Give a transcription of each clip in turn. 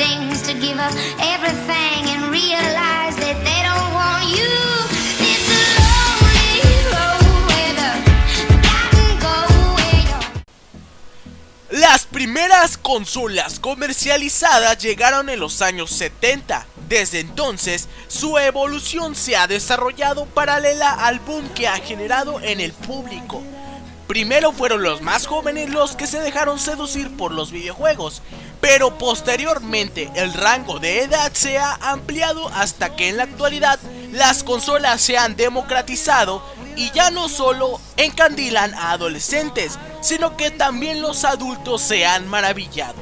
things, to give up everything and realize that they don't want you. It's a lonely road with a forgotten goal where you're... Las primeras consolas comercializadas llegaron en los años 70. Desde entonces, su evolución se ha desarrollado paralela al boom que ha generado en el público. Primero fueron los más jóvenes los que se dejaron seducir por los videojuegos, pero posteriormente el rango de edad se ha ampliado hasta que en la actualidad las consolas se han democratizado y ya no solo encandilan a adolescentes, sino que también los adultos se han maravillado.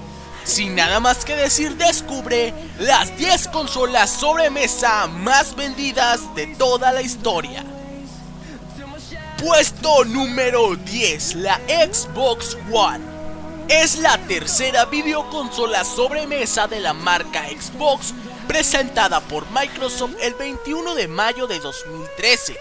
Sin nada más que decir, descubre las 10 consolas sobremesa más vendidas de toda la historia. Puesto número 10, la Xbox One. Es la tercera videoconsola sobremesa de la marca Xbox, presentada por Microsoft el 21 de mayo de 2013.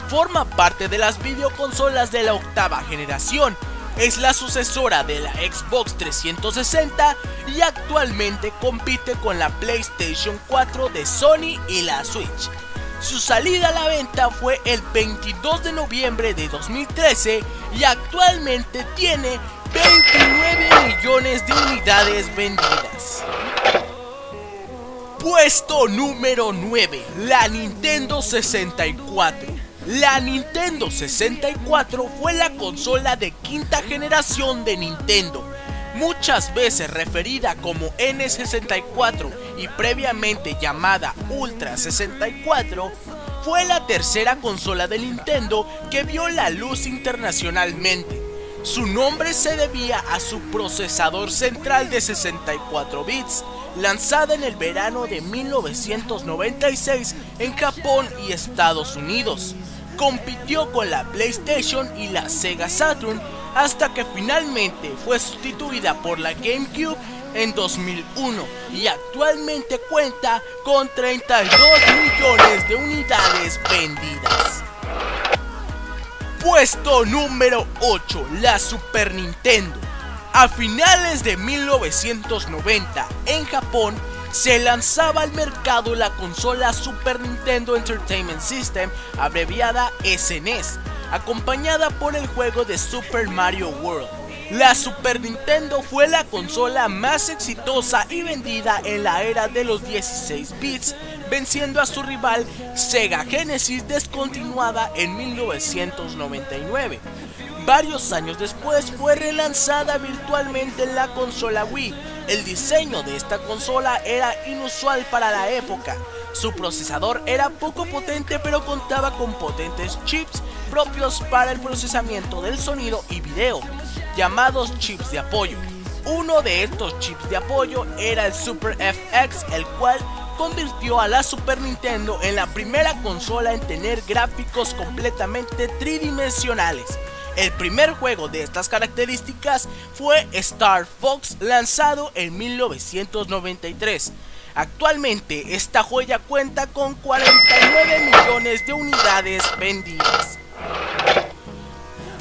Forma parte de las videoconsolas de la octava generación. Es la sucesora de la Xbox 360 y actualmente compite con la PlayStation 4 de Sony y la Switch. Su salida a la venta fue el 22 de noviembre de 2013 y actualmente tiene 29 millones de unidades vendidas. Puesto número 9, la Nintendo 64. La Nintendo 64 fue la consola de quinta generación de Nintendo, muchas veces referida como N64 y previamente llamada Ultra 64, fue la tercera consola de Nintendo que vio la luz internacionalmente. Su nombre se debía a su procesador central de 64 bits, lanzada en el verano de 1996 en Japón y Estados Unidos. Compitió con la PlayStation y la Sega Saturn hasta que finalmente fue sustituida por la GameCube en 2001 y actualmente cuenta con 32 millones de unidades vendidas. Puesto número 8, la Super Nintendo. A finales de 1990 en Japón se lanzaba al mercado la consola Super Nintendo Entertainment System, abreviada SNES, acompañada por el juego de Super Mario World. La Super Nintendo fue la consola más exitosa y vendida en la era de los 16 bits, venciendo a su rival Sega Genesis, descontinuada en 1999. Varios años después fue relanzada virtualmente en la consola Wii. El diseño de esta consola era inusual para la época. Su procesador era poco potente, pero contaba con potentes chips propios para el procesamiento del sonido y video, llamados chips de apoyo. Uno de estos chips de apoyo era el Super FX, el cual convirtió a la Super Nintendo en la primera consola en tener gráficos completamente tridimensionales. El primer juego de estas características fue Star Fox, lanzado en 1993. Actualmente esta joya cuenta con 49 millones de unidades vendidas.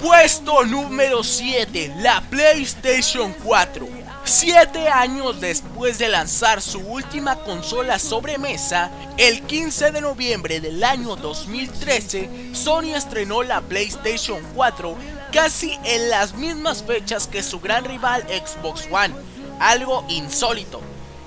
Puesto número 7, la PlayStation 4. 7 años después de lanzar su última consola sobremesa, el 15 de noviembre del año 2013, Sony estrenó la PlayStation 4 casi en las mismas fechas que su gran rival Xbox One, algo insólito.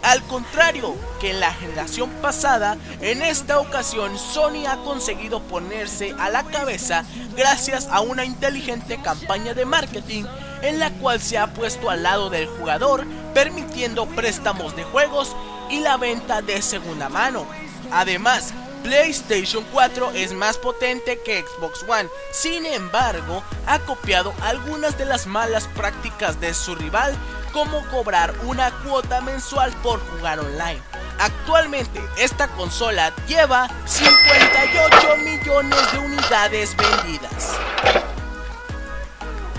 Al contrario que en la generación pasada, en esta ocasión Sony ha conseguido ponerse a la cabeza gracias a una inteligente campaña de marketing en la cual se ha puesto al lado del jugador, permitiendo préstamos de juegos y la venta de segunda mano. Además, PlayStation 4 es más potente que Xbox One, sin embargo, ha copiado algunas de las malas prácticas de su rival, como cobrar una cuota mensual por jugar online. Actualmente, esta consola lleva 58 millones de unidades vendidas.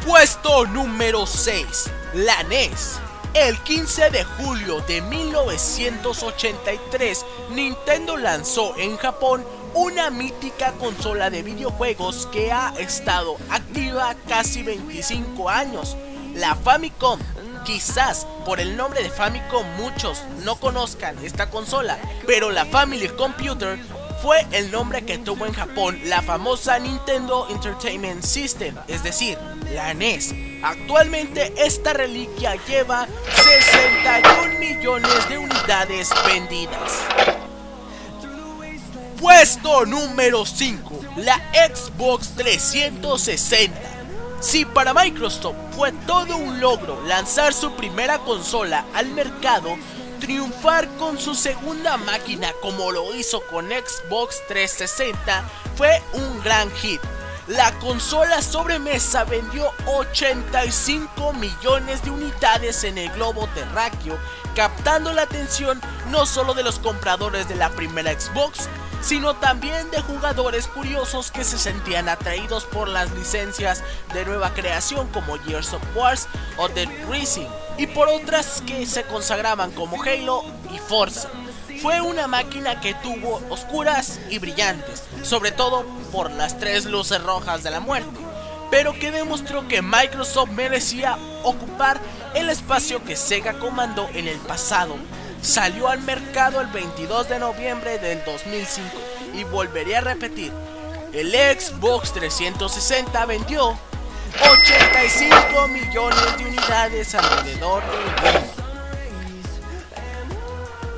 Puesto número 6, la NES. El 15 de julio de 1983, Nintendo lanzó en Japón una mítica consola de videojuegos que ha estado activa casi 25 años, la Famicom. Quizás por el nombre de Famicom muchos no conozcan esta consola, pero la Family Computer fue el nombre que tuvo en Japón la famosa Nintendo Entertainment System, es decir, la NES. Actualmente esta reliquia lleva 61 millones de unidades vendidas. Puesto número 5, la Xbox 360. Si para Microsoft fue todo un logro lanzar su primera consola al mercado, triunfar con su segunda máquina como lo hizo con Xbox 360 fue un gran hit. La consola sobremesa vendió 85 millones de unidades en el globo terráqueo, captando la atención no solo de los compradores de la primera Xbox, sino también de jugadores curiosos que se sentían atraídos por las licencias de nueva creación como Gears of War o Dead Rising, y por otras que se consagraban como Halo y Forza. Fue una máquina que tuvo oscuras y brillantes, sobre todo por las 3 luces rojas de la muerte, pero que demostró que Microsoft merecía ocupar el espacio que Sega comandó en el pasado. Salió al mercado el 22 de noviembre del 2005 y volvería a repetir, el Xbox 360 vendió 85 millones de unidades alrededor del mundo.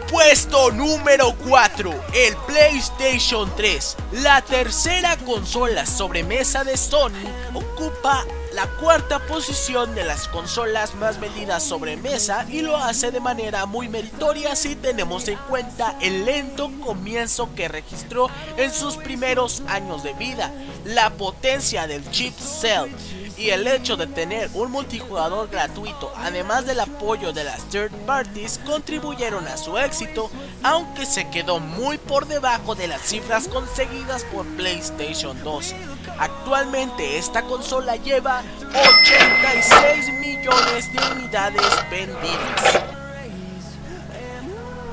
Puesto número 4, el PlayStation 3. La tercera consola sobremesa de Sony ocupa la cuarta posición de las consolas más vendidas sobremesa y lo hace de manera muy meritoria si tenemos en cuenta el lento comienzo que registró en sus primeros años de vida, la potencia del chip Cell y el hecho de tener un multijugador gratuito, además del apoyo de las third parties, contribuyeron a su éxito, aunque se quedó muy por debajo de las cifras conseguidas por PlayStation 2. Actualmente esta consola lleva 86 millones de unidades vendidas.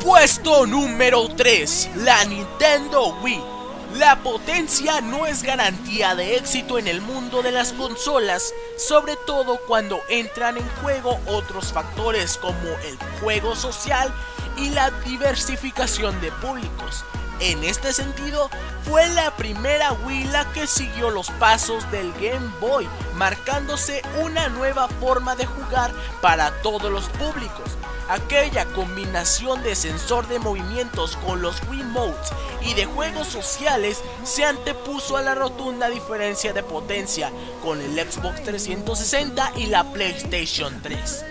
Puesto número 3, la Nintendo Wii. La potencia no es garantía de éxito en el mundo de las consolas, sobre todo cuando entran en juego otros factores como el juego social y la diversificación de públicos. En este sentido, fue la primera Wii la que siguió los pasos del Game Boy, marcándose una nueva forma de jugar para todos los públicos. Aquella combinación de sensor de movimientos con los Wiimotes y de juegos sociales se antepuso a la rotunda diferencia de potencia con el Xbox 360 y la PlayStation 3.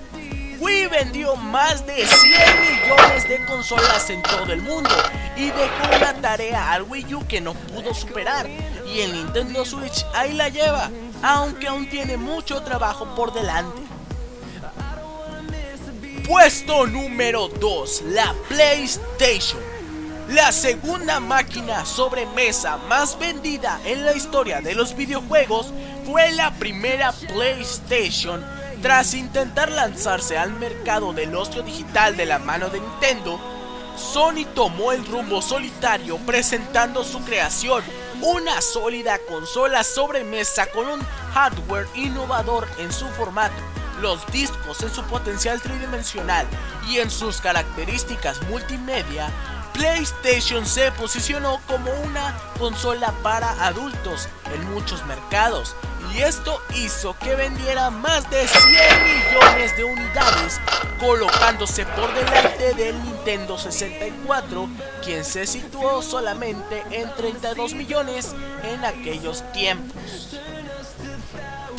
Wii vendió más de 100 millones de consolas en todo el mundo y dejó una tarea al Wii U que no pudo superar, y el Nintendo Switch ahí la lleva, aunque aún tiene mucho trabajo por delante. Puesto número 2, la PlayStation. La segunda máquina sobremesa más vendida en la historia de los videojuegos fue la primera PlayStation. Tras intentar lanzarse al mercado del ocio digital de la mano de Nintendo, Sony tomó el rumbo solitario presentando su creación, una sólida consola sobremesa con un hardware innovador en su formato, los discos en su potencial tridimensional y en sus características multimedia. PlayStation se posicionó como una consola para adultos en muchos mercados, y esto hizo que vendiera más de 100 millones de unidades, colocándose por delante del Nintendo 64, quien se situó solamente en 32 millones en aquellos tiempos.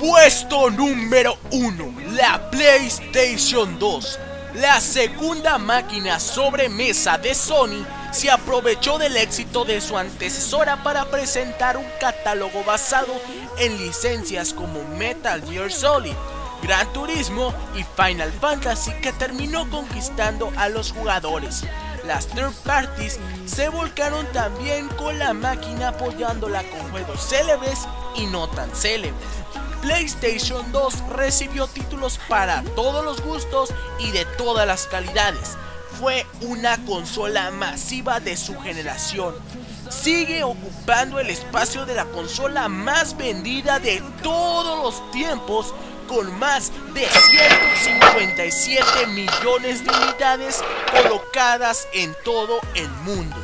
Puesto número 1, la PlayStation 2. La segunda máquina sobremesa de Sony se aprovechó del éxito de su antecesora para presentar un catálogo basado en licencias como Metal Gear Solid, Gran Turismo y Final Fantasy, que terminó conquistando a los jugadores. Las third parties se volcaron también con la máquina, apoyándola con juegos célebres y no tan célebres. PlayStation 2 recibió títulos para todos los gustos y de todas las calidades. Fue una consola masiva de su generación. Sigue ocupando el espacio de la consola más vendida de todos los tiempos, con más de 157 millones de unidades colocadas en todo el mundo.